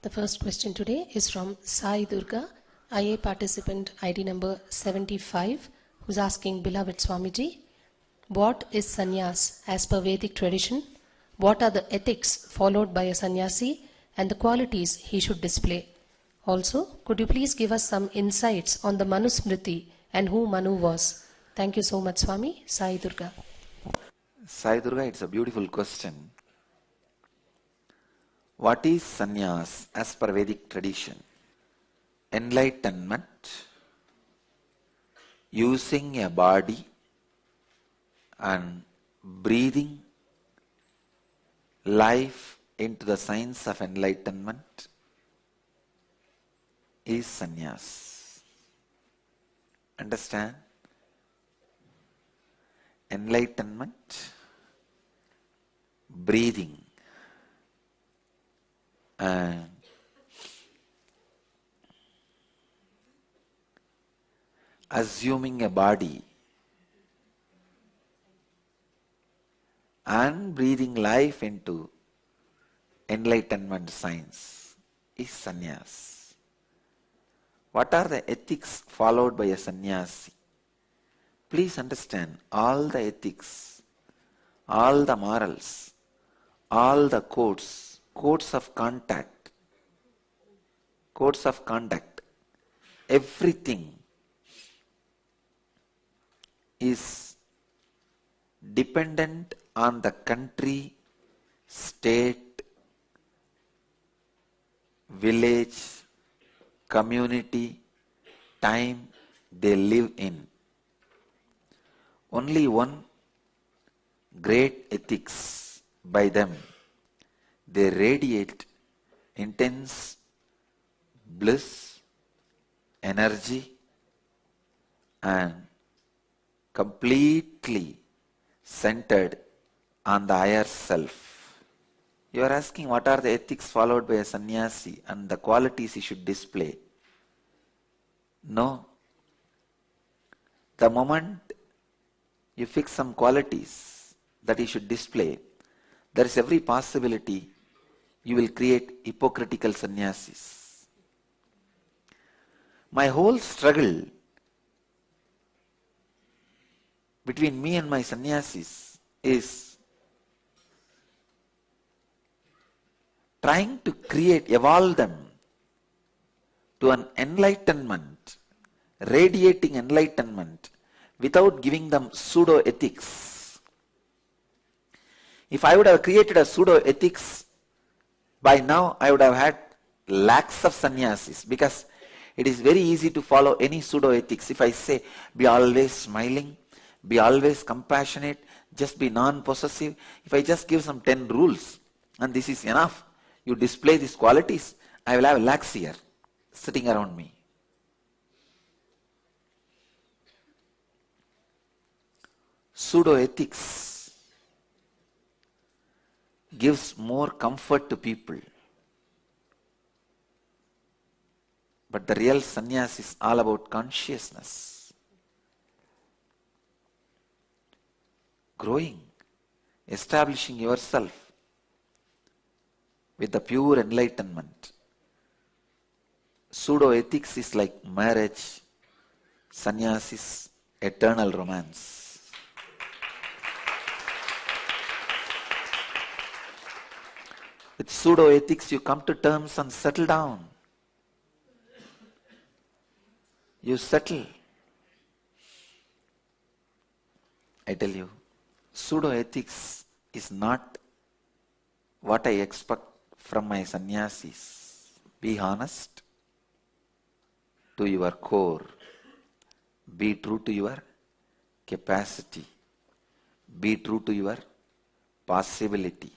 The first question today is from Sai Durga, IA participant ID number 75, who's asking, Beloved Swamiji, what is sannyas as per Vedic tradition? What are the ethics followed by a sannyasi and the qualities he should display? Also, could you please give us some insights on the Manusmriti and who Manu was? Thank you so much, Swami. Sai Durga. Sai Durga, it's a beautiful question. What is sannyas as per Vedic tradition? Enlightenment, using a body and breathing life into the science of enlightenment is sannyas. Understand? Enlightenment, breathing, and assuming a body and breathing life into enlightenment science is sannyas. What are the ethics followed by a sannyasi? Please understand, all the ethics, all the morals, all the codes of conduct, everything is dependent on the country, state, village, community, time they live in. Only one great ethics by them. They radiate intense bliss, energy, and completely centered on the higher self. You are asking what are the ethics followed by a sannyasi and the qualities he should display. No. The moment you fix some qualities that he should display, there is every possibility you will create hypocritical sannyasis. My whole struggle between me and my sannyasis is trying to evolve them to an enlightenment, radiating enlightenment without giving them pseudo-ethics. If I would have created a pseudo-ethics, by now I would have had lakhs of sannyasis, because it is very easy to follow any pseudo-ethics. If I say, be always smiling, be always compassionate, just be non-possessive, if I just give some 10 rules, and this is enough, you display these qualities, I will have lakhs here sitting around me. Pseudo-ethics gives more comfort to people. But the real sannyas is all about consciousness. Growing, establishing yourself with the pure enlightenment. Pseudo-ethics is like marriage, sannyas is eternal romance. With pseudo-ethics, you come to terms and settle down. You settle. I tell you, pseudo-ethics is not what I expect from my sannyasis. Be honest to your core. Be true to your capacity. Be true to your possibility.